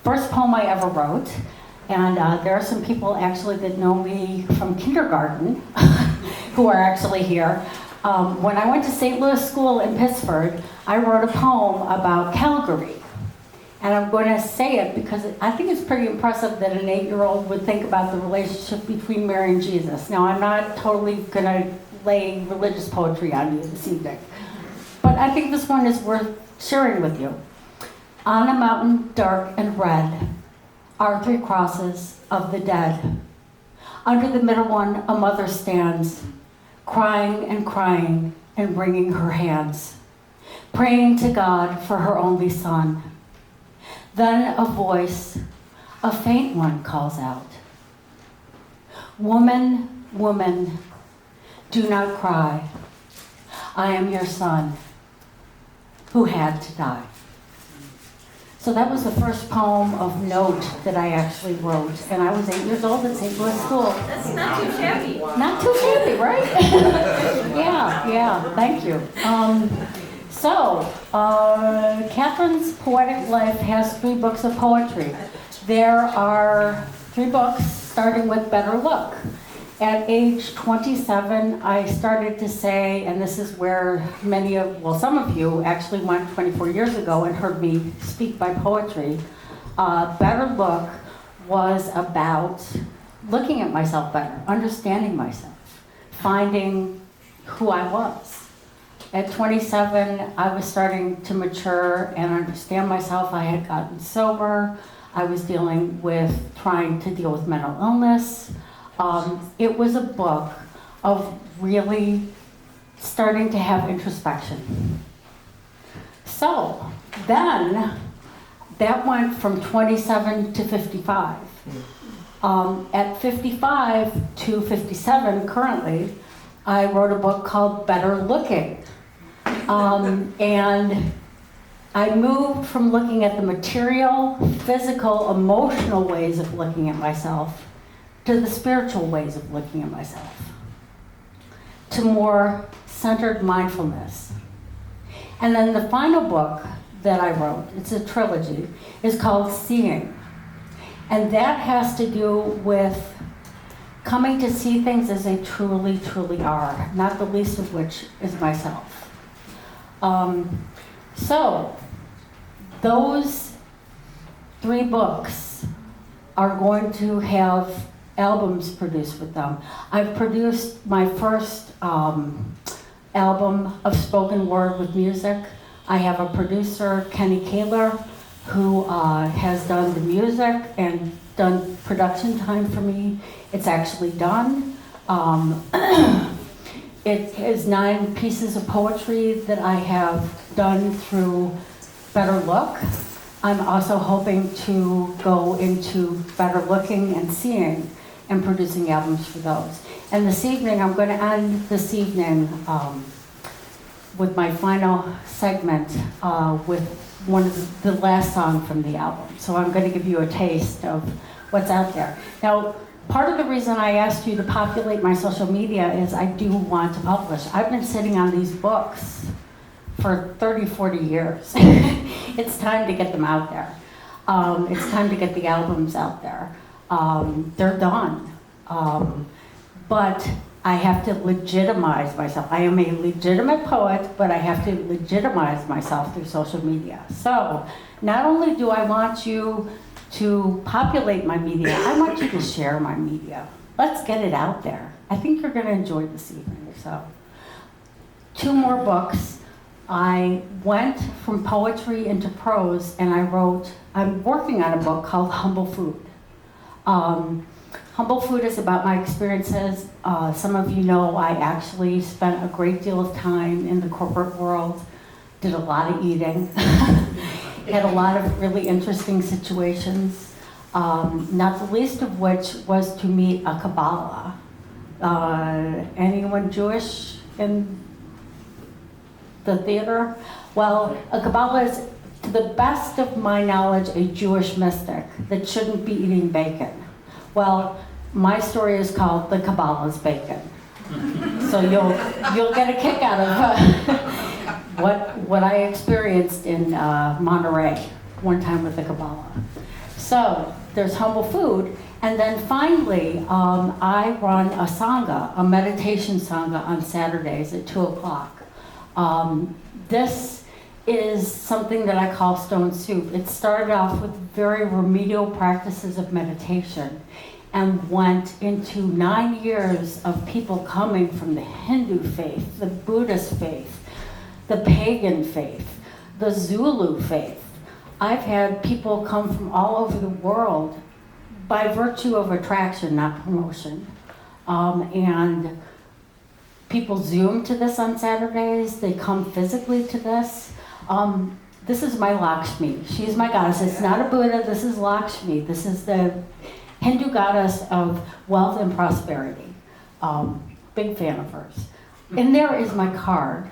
first poem I ever wrote. And there are some people actually that know me from kindergarten who are actually here. When I went to St. Louis School in Pittsburgh, I wrote a poem about Calgary. And I'm going to say it because I think it's pretty impressive that an 8-year-old would think about the relationship between Mary and Jesus. Now, I'm not totally going to lay religious poetry on you this evening, but I think this one is worth sharing with you. On a mountain dark and red are 3 crosses of the dead. Under the middle one, a mother stands, crying and wringing her hands, praying to God for her only son. Then a voice, a faint one, calls out, "Woman, woman, do not cry. I am your son, who had to die." So that was the first poem of note that I actually wrote, and I was 8 years old at St. Louis School. That's not too shabby. Not too shabby, right? Yeah, thank you. Catherine's Poetic Life has 3 books of poetry. There are 3 books, starting with Better Look. At age 27, I started to say, and this is where some of you actually went 24 years ago and heard me speak by poetry. Better Look was about looking at myself better, understanding myself, finding who I was. At 27, I was starting to mature and understand myself. I had gotten sober. I was trying to deal with mental illness. It was a book of really starting to have introspection. So then that went from 27 to 55. At 55 to 57 currently, I wrote a book called Better Looking. And I moved from looking at the material, physical, emotional ways of looking at myself to the spiritual ways of looking at myself, to more centered mindfulness. And then the final book that I wrote, it's a trilogy, is called Seeing. And that has to do with coming to see things as they truly, truly are, not the least of which is myself. So those 3 books are going to have albums produced with them. I've produced my first album of spoken word with music. I have a producer, Kenny Kaler, who has done the music and done production time for me. It's actually done. It is 9 pieces of poetry that I have done through Better Look. I'm also hoping to go into Better Looking and Seeing and producing albums for those. And this evening, I'm going to end this evening with my final segment with the last song from the album. So I'm going to give you a taste of what's out there. Now, part of the reason I asked you to populate my social media is I do want to publish. I've been sitting on these books for 30, 40 years. It's time to get them out there. It's time to get the albums out there. They're done. But I have to legitimize myself. I am a legitimate poet, but I have to legitimize myself through social media. So not only do I want you to populate my media, I want you to share my media. Let's get it out there. I think you're going to enjoy this evening. So 2 more books. I went from poetry into prose, and I'm working on a book called Humble Food. Humble Food is about my experiences. Some of you know I actually spent a great deal of time in the corporate world, did a lot of eating, had a lot of really interesting situations, not the least of which was to meet a Kabbalah. Anyone Jewish in the theater? Well, a Kabbalah is, to the best of my knowledge, a Jewish mystic that shouldn't be eating bacon. Well, my story is called The Kabbalah's Bacon. So you'll get a kick out of what I experienced in Monterey one time with the Kabbalah. So there's humble food. And then finally, I run a sangha, a meditation sangha on Saturdays at 2 o'clock. This is something that I call stone soup. It started off with very remedial practices of meditation and went into 9 years of people coming from the Hindu faith, the Buddhist faith, the pagan faith, the Zulu faith. I've had people come from all over the world by virtue of attraction, not promotion. And people Zoom to this on Saturdays. They come physically to this. This is my Lakshmi. She's my goddess. It's not a Buddha. This is Lakshmi. This is the Hindu goddess of wealth and prosperity. Big fan of hers. And there is my card.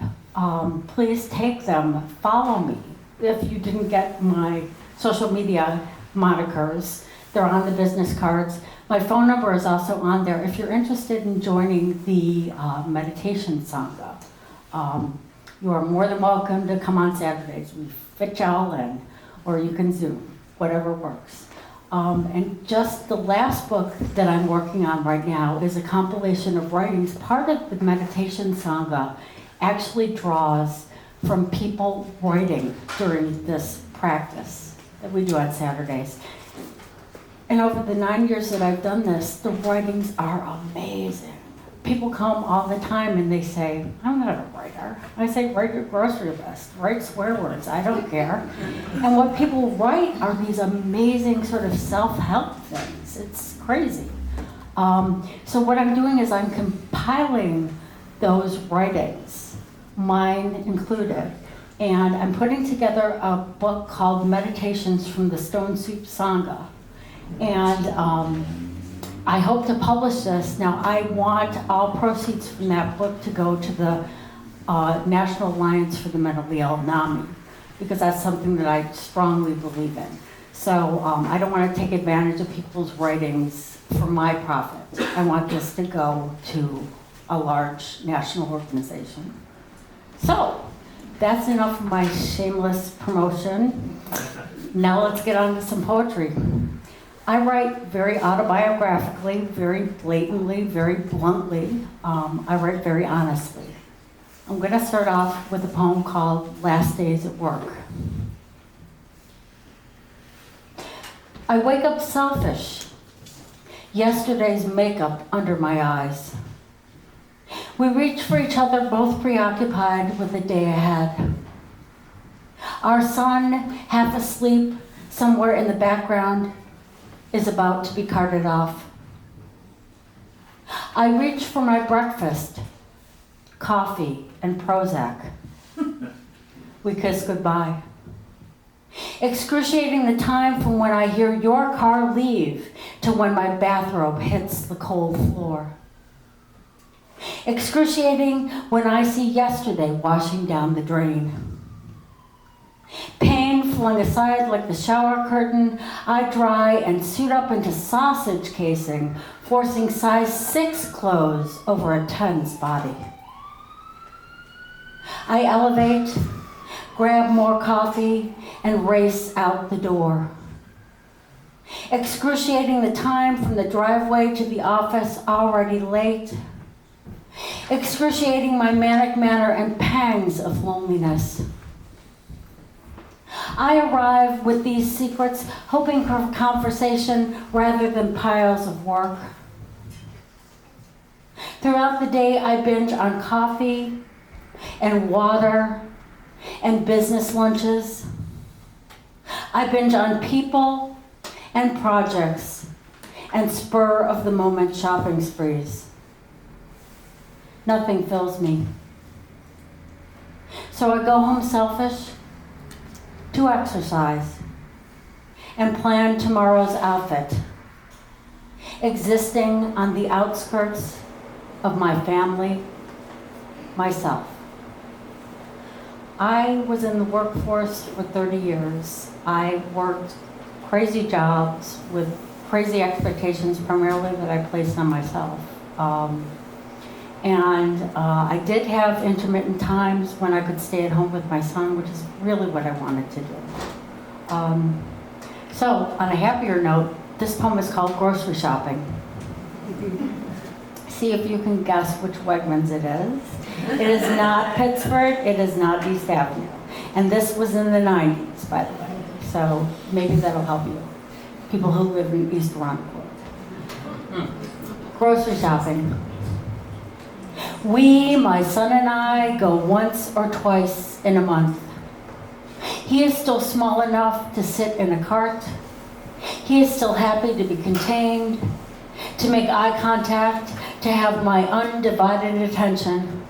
Please take them. Follow me. If you didn't get my social media monikers, they're on the business cards. My phone number is also on there. If you're interested in joining the meditation sangha, you are more than welcome to come on Saturdays. We fit y'all in, or you can Zoom, whatever works. And just the last book that I'm working on right now is a compilation of writings. Part of the meditation sangha actually draws from people writing during this practice that we do on Saturdays. And over the 9 years that I've done this, the writings are amazing. People come all the time and they say, I'm not a writer. I say, write your grocery list, write swear words, I don't care. And what people write are these amazing sort of self-help things. It's crazy. So what I'm doing is I'm compiling those writings, mine included, and I'm putting together a book called Meditations from the Stone Soup Sangha. And I hope to publish this. Now, I want all proceeds from that book to go to the National Alliance for the Mentally Ill, NAMI, because that's something that I strongly believe in. So I don't want to take advantage of people's writings for my profit. I want this to go to a large national organization. So that's enough of my shameless promotion. Now let's get on to some poetry. I write very autobiographically, very blatantly, very bluntly. I write very honestly. I'm going to start off with a poem called Last Days at Work. I wake up selfish, yesterday's makeup under my eyes. We reach for each other, both preoccupied with the day ahead. Our son, half asleep, somewhere in the background, is about to be carted off. I reach for my breakfast, coffee and Prozac. We kiss goodbye. Excruciating the time from when I hear your car leave to when my bathrobe hits the cold floor. Excruciating when I see yesterday washing down the drain. Pain flung aside like the shower curtain, I dry and suit up into sausage casing, forcing size 6 clothes over a 10's body. I elevate, grab more coffee, and race out the door. Excruciating the time from the driveway to the office, already late. Excruciating my manic manner and pangs of loneliness. I arrive with these secrets, hoping for conversation rather than piles of work. Throughout the day, I binge on coffee and water and business lunches. I binge on people and projects and spur-of-the-moment shopping sprees. Nothing fills me. So I go home selfish to exercise and plan tomorrow's outfit, existing on the outskirts of my family, myself. I was in the workforce for 30 years. I worked crazy jobs with crazy expectations, primarily that I placed on myself. I did have intermittent times when I could stay at home with my son, which is really what I wanted to do. So, on a happier note, this poem is called Grocery Shopping. See if you can guess which Wegmans it is. It is not Pittsburgh, it is not East Avenue. And this was in the 90s, by the way. So maybe that'll help you. People who live in East Rockport. Grocery shopping. We, my son and I, go once or twice in a month. He is still small enough to sit in a cart. He is still happy to be contained, to make eye contact, to have my undivided attention.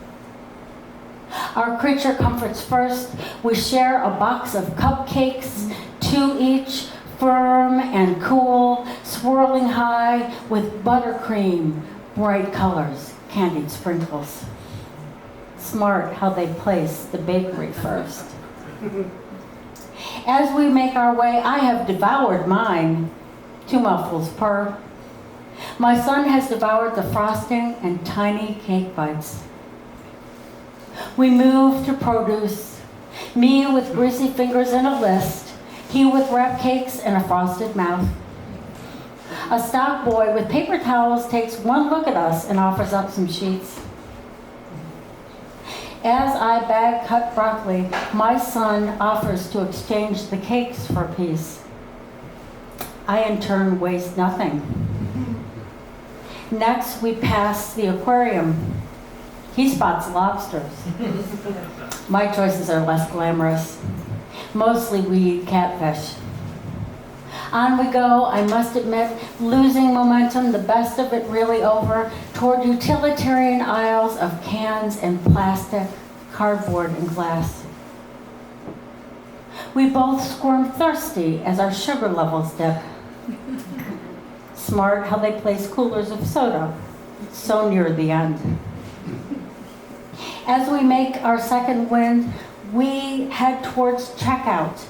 Our creature comforts first. We share a box of cupcakes, 2 each, firm and cool, swirling high with buttercream, bright colors, candied sprinkles. Smart how they place the bakery first. As we make our way, I have devoured mine. 2 mouthfuls per. My son has devoured the frosting and tiny cake bites. We move to produce. Me with greasy fingers and a list. He with wrap cakes and a frosted mouth. A stock boy with paper towels takes one look at us and offers up some sheets. As I bag cut broccoli, my son offers to exchange the cakes for a piece. I in turn waste nothing. Next, we pass the aquarium. He spots lobsters. My choices are less glamorous. Mostly we eat catfish. On we go, I must admit, losing momentum, the best of it really over, toward utilitarian aisles of cans and plastic, cardboard and glass. We both squirm thirsty as our sugar levels dip. Smart how they place coolers of soda so near the end. As we make our second wind, we head towards checkout.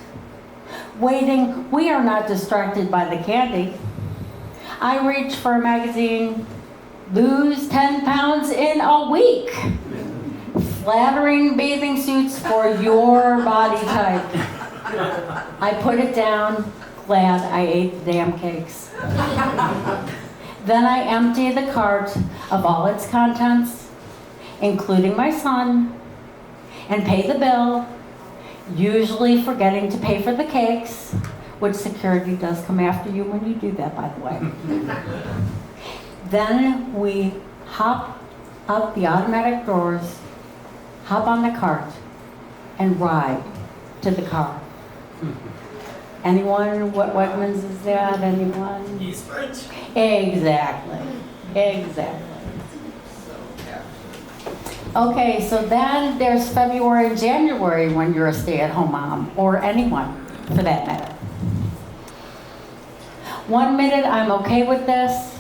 Waiting, we are not distracted by the candy. I reach for a magazine, lose 10 pounds in a week. Flattering bathing suits for your body type. I put it down, glad I ate the damn cakes. Then I empty the cart of all its contents, including my son, and pay the bill, usually forgetting to pay for the cakes, which security does come after you when you do that, by the way. Then we hop out the automatic doors, hop on the cart, and ride to the car. Anyone, what Wegmans is that? Anyone? Eastbridge. Exactly. Okay, so then there's February and January when you're a stay-at-home mom, or anyone for that matter. 1 minute I'm okay with this,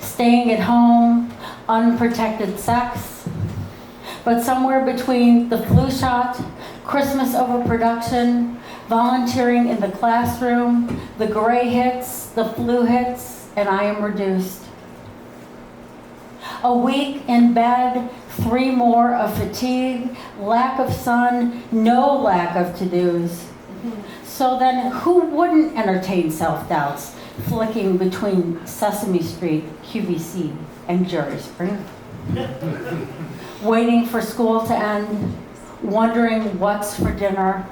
staying at home, unprotected sex, but somewhere between the flu shot, Christmas overproduction, volunteering in the classroom, the gray hits, the flu hits, and I am reduced. A week in bed, 3 more of fatigue, lack of sun, no lack of to-dos. So then who wouldn't entertain self-doubts flicking between Sesame Street, QVC, and Jerry Springer? Waiting for school to end, wondering what's for dinner,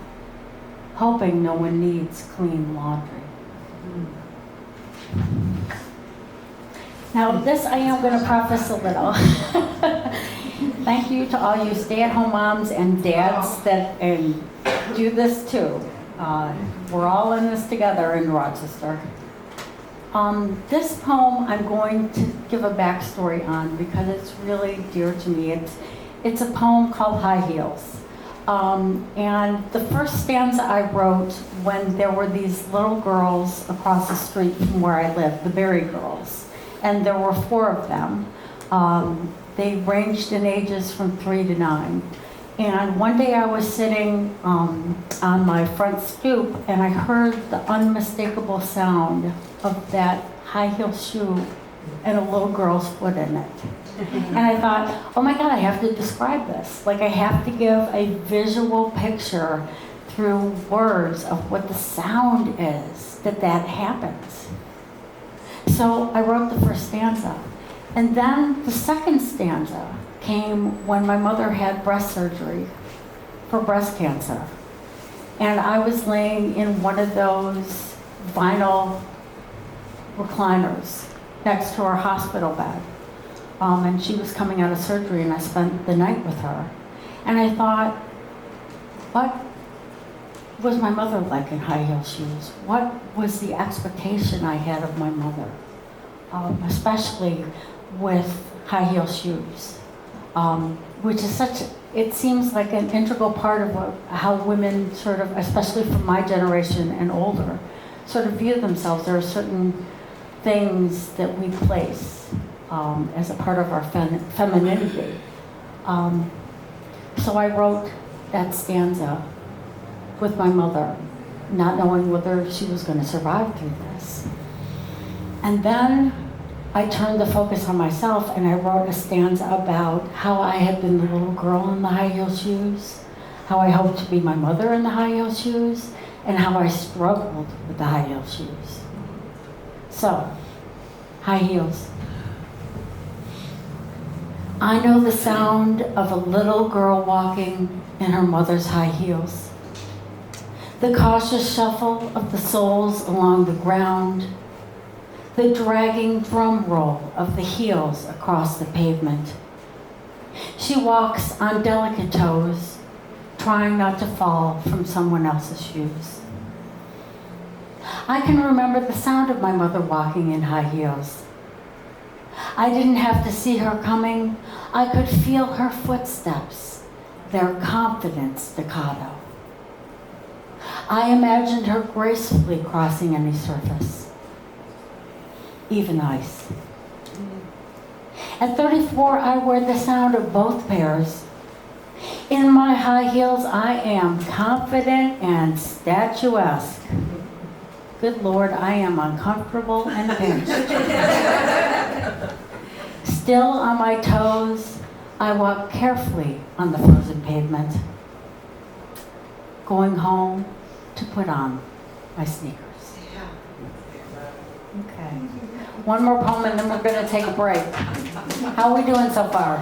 hoping no one needs clean laundry. Now this I am going to preface a little. Thank you to all you stay-at-home moms and dads that do this too. We're all in this together in Rochester. This poem I'm going to give a backstory on because it's really dear to me. It's a poem called High Heels. And the first stanza I wrote when there were these little girls across the street from where I lived, the Berry girls. And there were 4 of them. They ranged in ages from 3 to 9. And one day I was sitting on my front stoop and I heard the unmistakable sound of that high heel shoe and a little girl's foot in it. And I thought, oh my God, I have to describe this. Like I have to give a visual picture through words of what the sound is that happens. So I wrote the first stanza. And then the second stanza came when my mother had breast surgery for breast cancer. And I was laying in one of those vinyl recliners next to her hospital bed. And she was coming out of surgery, and I spent the night with her. And I thought, what was my mother like in high heel shoes? What was the expectation I had of my mother, especially with high heel shoes, which is it seems like an integral part of how women sort of, especially from my generation and older, sort of view themselves. There are certain things that we place as a part of our femininity. So I wrote that stanza with my mother, not knowing whether she was going to survive through this. And then I turned the focus on myself, and I wrote a stanza about how I had been the little girl in the high heel shoes, how I hoped to be my mother in the high heel shoes, and how I struggled with the high heel shoes. So, high heels. I know the sound of a little girl walking in her mother's high heels. The cautious shuffle of the soles along the ground. The dragging drum roll of the heels across the pavement. She walks on delicate toes, trying not to fall from someone else's shoes. I can remember the sound of my mother walking in high heels. I didn't have to see her coming. I could feel her footsteps, their confident staccato. I imagined her gracefully crossing any surface, even ice. At 34, I wear the sound of both pairs. In my high heels, I am confident and statuesque. Good Lord, I am uncomfortable and pinched. Still on my toes, I walk carefully on the frozen pavement, going home to put on my sneakers. Okay. One more poem and then we're going to take a break. How are we doing so far?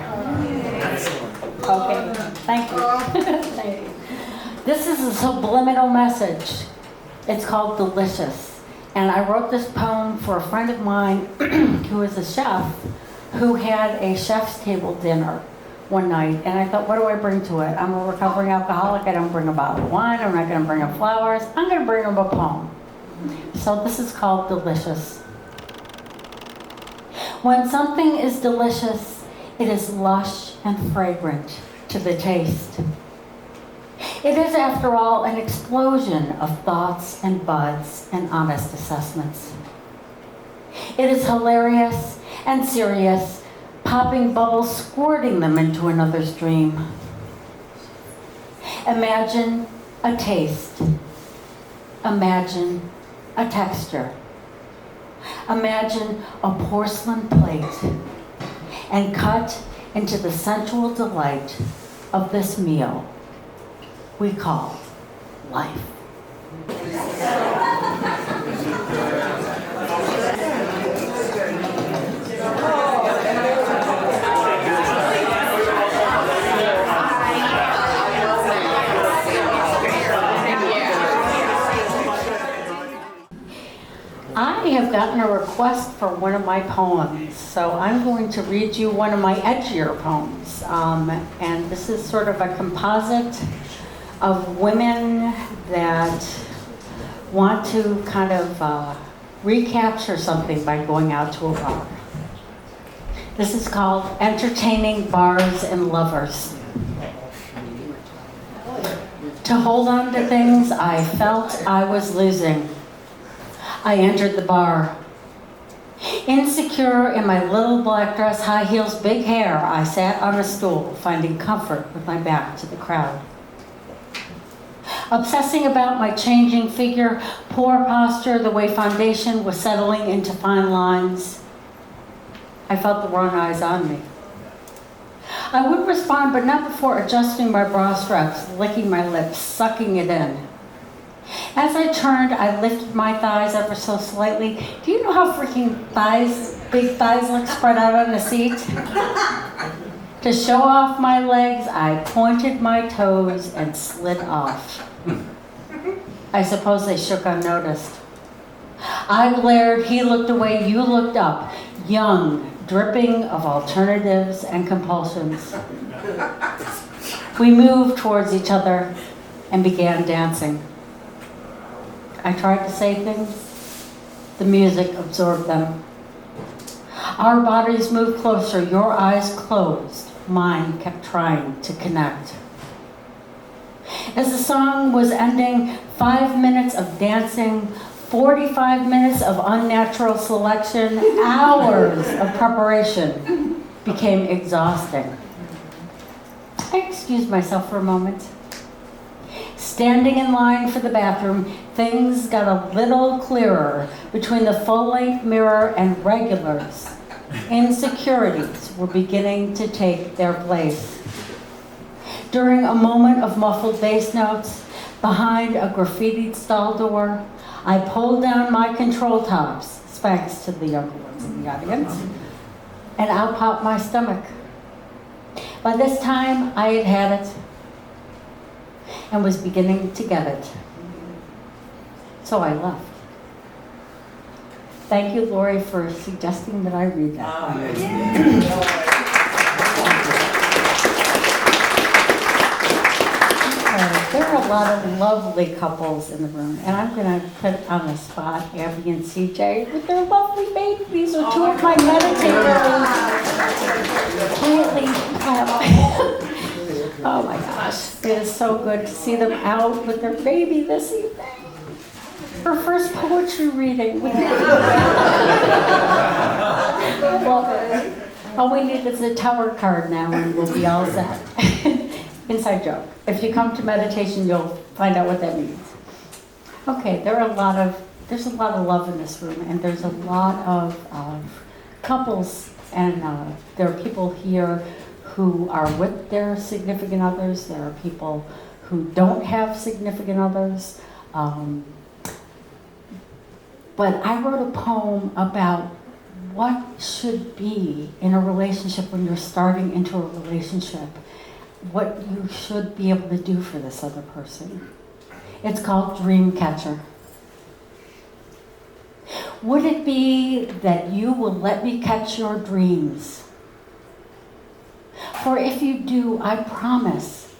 Okay. Thank you. Thank you. This is a subliminal message. It's called Delicious. And I wrote this poem for a friend of mine who is a chef who had a chef's table dinner one night. And I thought, what do I bring to it? I'm a recovering alcoholic. I don't bring a bottle of wine. I'm not going to bring him flowers. I'm going to bring him a poem. So this is called Delicious. When something is delicious, it is lush and fragrant to the taste. It is, after all, an explosion of thoughts and buds and honest assessments. It is hilarious and serious, popping bubbles, squirting them into another's dream. Imagine a taste. Imagine a texture. Imagine a porcelain plate and cut into the sensual delight of this meal we call life. I have gotten a request for one of my poems, so I'm going to read you one of my edgier poems. And this is sort of a composite of women that want to kind of recapture something by going out to a bar. This is called Entertaining Bars and Lovers. To hold on to things I felt I was losing, I entered the bar. Insecure in my little black dress, high heels, big hair, I sat on a stool, finding comfort with my back to the crowd. Obsessing about my changing figure, poor posture, the way foundation was settling into fine lines, I felt the wrong eyes on me. I would respond, but not before adjusting my bra straps, licking my lips, sucking it in. As I turned, I lifted my thighs ever so slightly. Do you know how freaking big thighs look spread out on the seat? To show off my legs, I pointed my toes and slid off. I suppose they shook unnoticed. I glared, he looked away, you looked up, young, dripping of alternatives and compulsions. We moved towards each other and began dancing. I tried to say things. The music absorbed them. Our bodies moved closer, your eyes closed. Mine kept trying to connect. As the song was ending, 5 minutes of dancing, 45 minutes of unnatural selection, hours of preparation became exhausting. I excused myself for a moment. Standing in line for the bathroom, things got a little clearer between the full-length mirror and regulars. Insecurities were beginning to take their place. During a moment of muffled bass notes, behind a graffitied stall door, I pulled down my control tops, thanks to the younger ones in the audience, and out popped my stomach. By this time, I had had it and was beginning to get it. So I left. Thank you, Lori, for suggesting that I read that. There are a lot of lovely couples in the room, and I'm going to put on the spot Abby and CJ with their lovely babies. These are two of my meditators. Quietly clap. Oh my gosh, it is so good to see them out with their baby this evening. Her first poetry reading. Well, all we need is a tower card now and we'll be all set. Inside joke. If you come to meditation, you'll find out what that means. Okay, there's a lot of love in this room, and there's a lot of couples, and there are people here who are with their significant others. There are people who don't have significant others. But I wrote a poem about what should be in a relationship when you're starting into a relationship, what you should be able to do for this other person. It's called Dreamcatcher. Would it be that you will let me catch your dreams? For if you do, I promise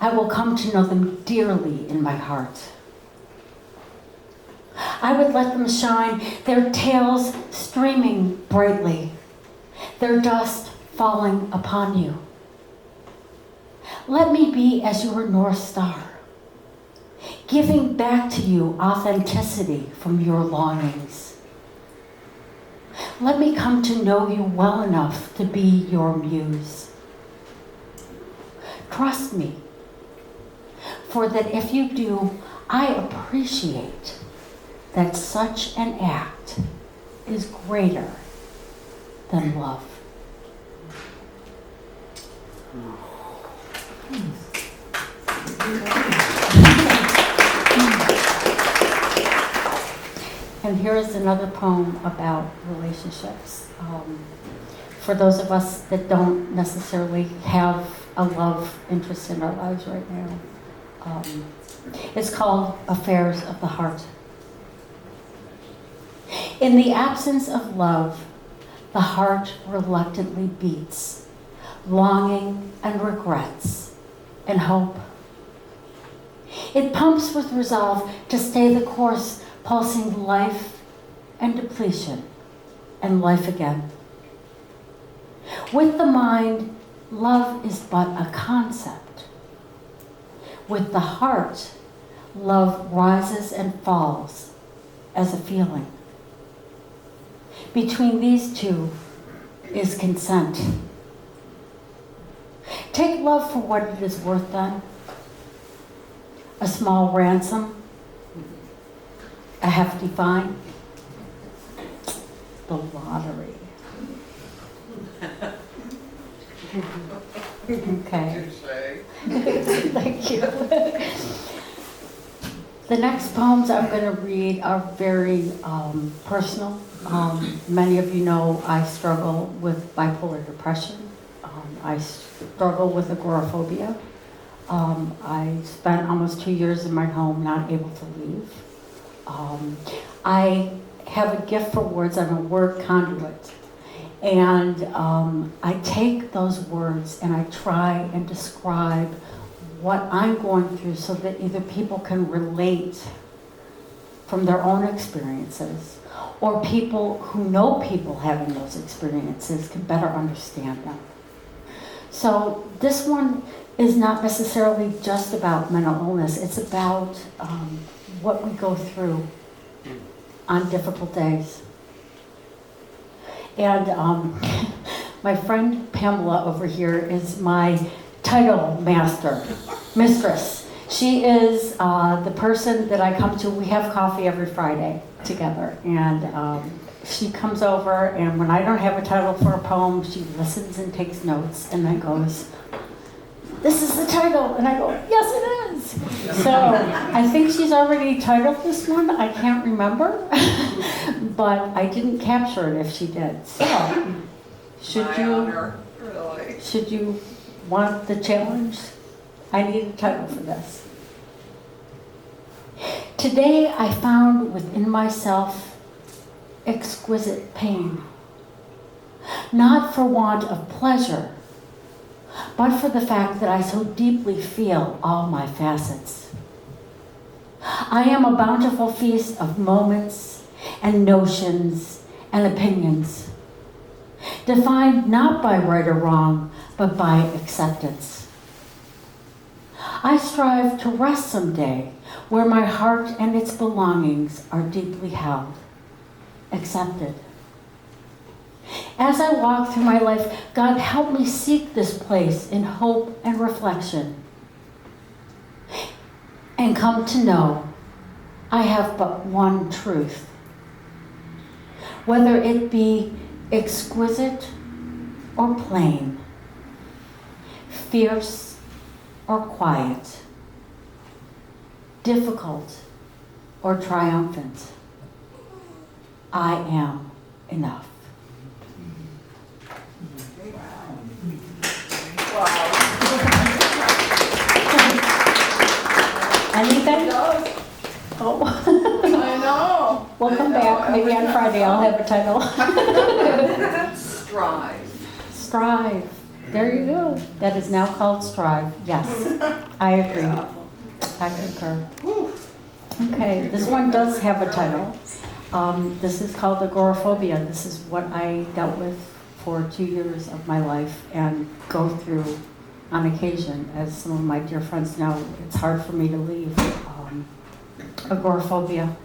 I will come to know them dearly in my heart. I would let them shine, their tails streaming brightly, their dust falling upon you. Let me be as your North Star, giving back to you authenticity from your longings. Let me come to know you well enough to be your muse. Trust me, for that if you do, I appreciate that such an act is greater than love. And here's another poem about relationships. For those of us that don't necessarily have a love interest in our lives right now. It's called Affairs of the Heart. In the absence of love, the heart reluctantly beats, longing and regrets and hope. It pumps with resolve to stay the course, pulsing life and depletion and life again. With the mind, love is but a concept. With the heart, love rises and falls as a feeling. Between these two is consent. Take love for what it is worth then. A small ransom, a hefty fine, the lottery. Okay. You say. Thank you. The next poems I'm going to read are very personal. Many of you know I struggle with bipolar depression. I struggle with agoraphobia. I spent almost 2 years in my home not able to leave. I have a gift for words. I'm a word conduit. And I take those words and I try and describe what I'm going through so that either people can relate from their own experiences or people who know people having those experiences can better understand them. So this one is not necessarily just about mental illness. It's about what we go through on difficult days. And my friend Pamela over here is my title mistress. She is the person that I come to. We have coffee every Friday together. And she comes over, and when I don't have a title for a poem, she listens and takes notes and then goes, "This is the title." And I go, "Yes, it is." So I think she's already titled this one. I can't remember. But I didn't capture it if she did. So, should you want the challenge? I need a title for this. Today I found within myself exquisite pain, not for want of pleasure, but for the fact that I so deeply feel all my facets. I am a bountiful feast of moments and notions and opinions, defined not by right or wrong, but by acceptance. I strive to rest someday where my heart and its belongings are deeply held, accepted. As I walk through my life, God help me seek this place in hope and reflection, and come to know I have but one truth. Whether it be exquisite or plain, fierce or quiet, difficult or triumphant, I am enough. Anything? Oh. I know. We'll come back. Maybe on Friday I'll have a title. Strive. Strive. There you go. That is now called Strive. Yes, I agree. Yeah. I concur. Okay, this one does have a title. This is called agoraphobia. This is what I dealt with for 2 years of my life and go through on occasion. As some of my dear friends know, it's hard for me to leave agoraphobia.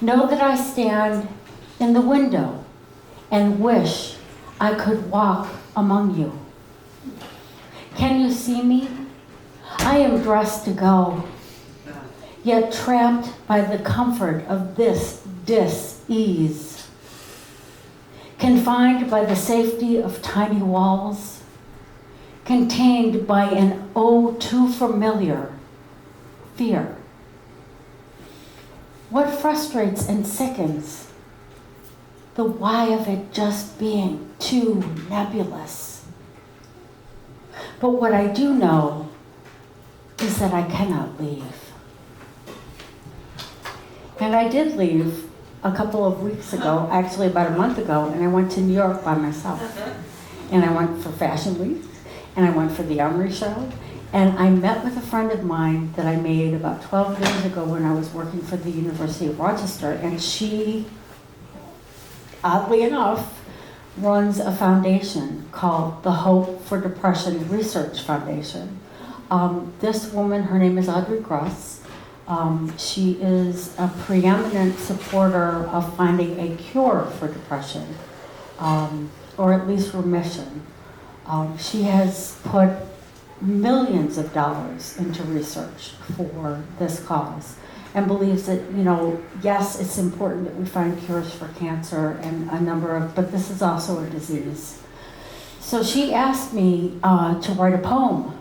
Know that I stand in the window and wish I could walk among you. Can you see me? I am dressed to go, yet trapped by the comfort of this dis-ease, confined by the safety of tiny walls, contained by an oh too familiar fear. What frustrates and sickens? The why of it just being too nebulous. But what I do know is that I cannot leave. And I did leave a couple of weeks ago, actually about a month ago, and I went to New York by myself. And I went for Fashion Week, and I went for the Armory Show, and I met with a friend of mine that I made about 12 years ago when I was working for the University of Rochester, and she, oddly enough, runs a foundation called the Hope for Depression Research Foundation. This woman, her name is Audrey Gruss. She is a preeminent supporter of finding a cure for depression, or at least remission. She has put millions of dollars into research for this cause and believes that, yes, it's important that we find cures for cancer and a number of, but this is also a disease. So she asked me to write a poem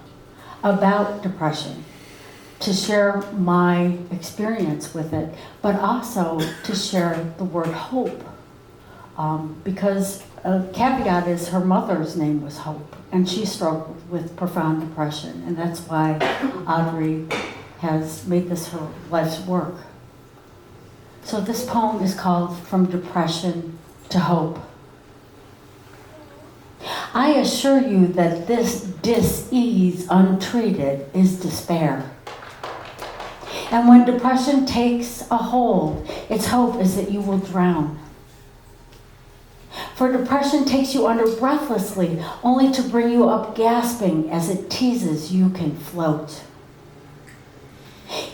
about depression, to share my experience with it, but also to share the word hope. Because a caveat is her mother's name was Hope, and she struggled with profound depression, and that's why Audrey has made this her life's work. So this poem is called From Depression to Hope. I assure you that this dis-ease untreated is despair. And when depression takes a hold, its hope is that you will drown. For depression takes you under breathlessly, only to bring you up gasping as it teases you can float.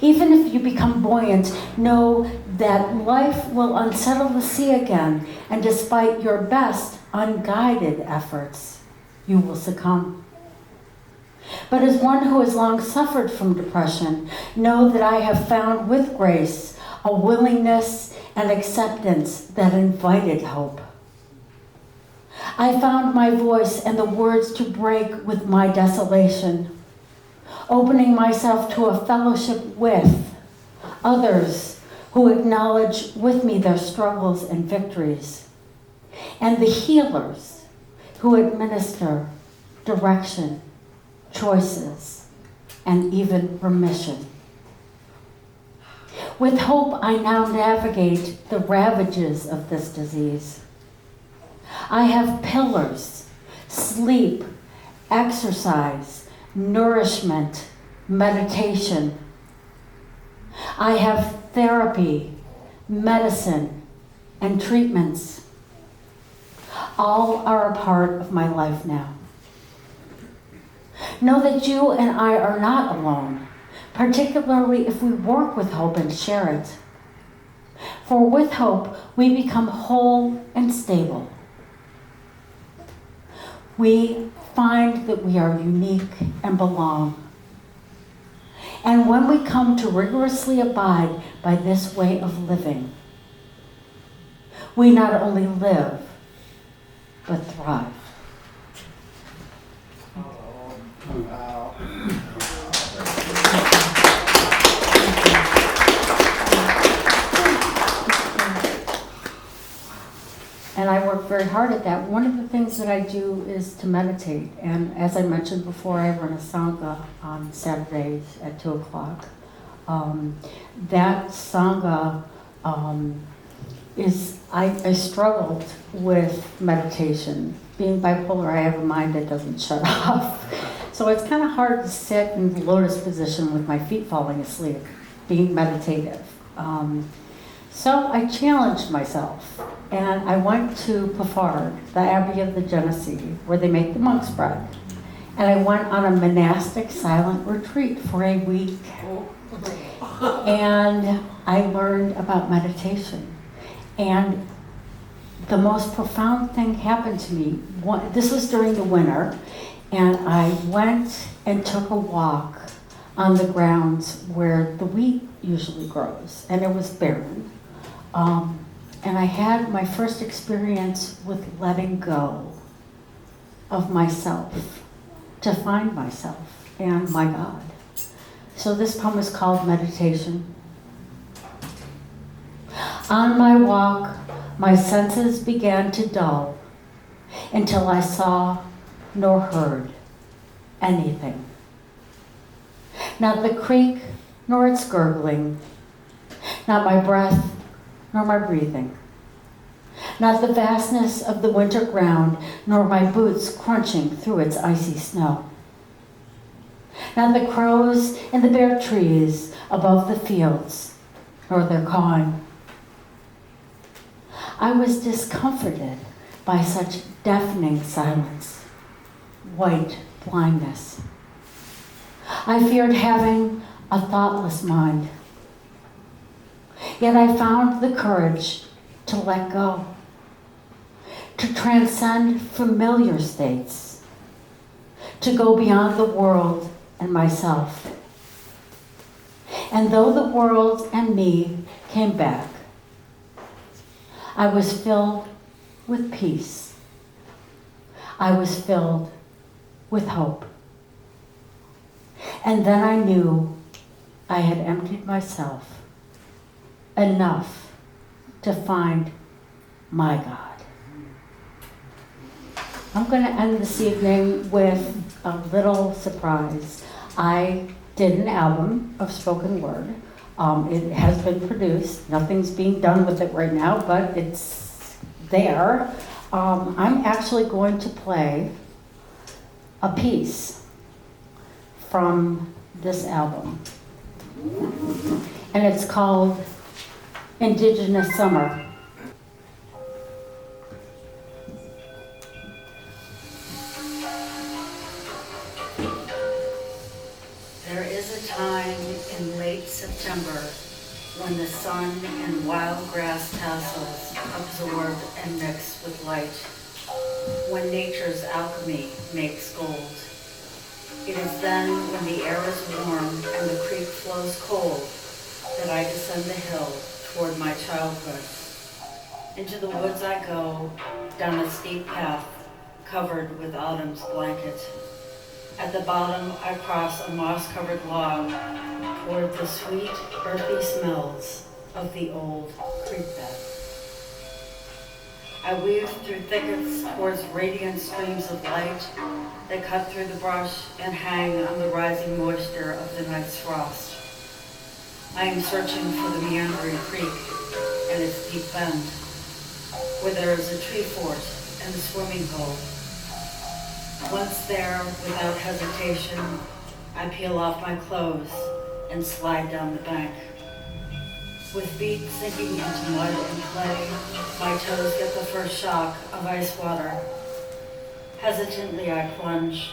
Even if you become buoyant, know that life will unsettle the sea again, and despite your best unguided efforts, you will succumb. But as one who has long suffered from depression, know that I have found with grace a willingness and acceptance that invited hope. I found my voice and the words to break with my desolation, opening myself to a fellowship with others who acknowledge with me their struggles and victories, and the healers who administer direction, choices, and even remission. With hope, I now navigate the ravages of this disease. I have pillars, sleep, exercise, nourishment, meditation. I have therapy, medicine, and treatments. All are a part of my life now. Know that you and I are not alone, particularly if we work with hope and share it. For with hope, we become whole and stable. We find that we are unique and belong. And when we come to rigorously abide by this way of living, we not only live, but thrive. Wow. And I work very hard at that. One of the things that I do is to meditate. And as I mentioned before, I run a Sangha on Saturdays at 2 o'clock. That Sangha I struggled with meditation. Being bipolar, I have a mind that doesn't shut off. So it's kind of hard to sit in the lotus position with my feet falling asleep, being meditative. So I challenged myself, and I went to Pafard, the Abbey of the Genesee, where they make the monk's bread. And I went on a monastic silent retreat for a week. And I learned about meditation. And the most profound thing happened to me. This was during the winter, and I went and took a walk on the grounds where the wheat usually grows, and it was barren. And I had my first experience with letting go of myself to find myself and my God. So this poem is called Meditation. On my walk, my senses began to dull until I saw nor heard anything. Not the creek nor its gurgling, not my breath nor my breathing, not the vastness of the winter ground, nor my boots crunching through its icy snow, not the crows in the bare trees above the fields, nor their cawing. I was discomforted by such deafening silence, white blindness. I feared having a thoughtless mind. Yet I found the courage to let go, to transcend familiar states, to go beyond the world and myself. And though the world and me came back, I was filled with peace. I was filled with hope. And then I knew I had emptied myself enough to find my God. I'm going to end this evening with a little surprise. I did an album of spoken word. It has been produced. Nothing's being done with it right now, but it's there. I'm actually going to play a piece from this album. And it's called Indigenous Summer. There is a time in late September when the sun and wild grass tassels absorb and mix with light, when nature's alchemy makes gold. It is then, when the air is warm and the creek flows cold, that I descend the hill toward my childhood. Into the woods I go, down a steep path covered with autumn's blanket. At the bottom, I cross a moss-covered log toward the sweet, earthy smells of the old creek bed. I weave through thickets towards radiant streams of light that cut through the brush and hang on the rising moisture of the night's frost. I am searching for the meandering creek and its deep bend, where there is a tree fort and a swimming hole. Once there, without hesitation, I peel off my clothes and slide down the bank. With feet sinking into mud and clay, my toes get the first shock of ice water. Hesitantly I plunge.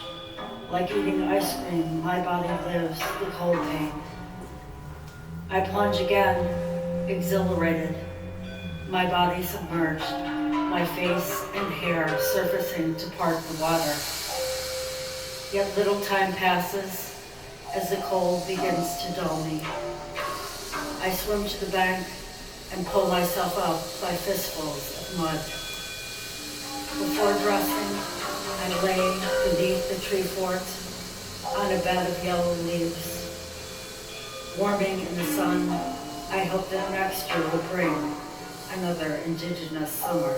Like eating ice cream, my body lives the cold pain. I plunge again, exhilarated, my body submerged, my face and hair surfacing to part the water. Yet little time passes as the cold begins to dull me. I swim to the bank and pull myself up by fistfuls of mud. Before dressing, I lay beneath the tree fort on a bed of yellow leaves. Warming in the sun, I hope that next year will bring another indigenous summer.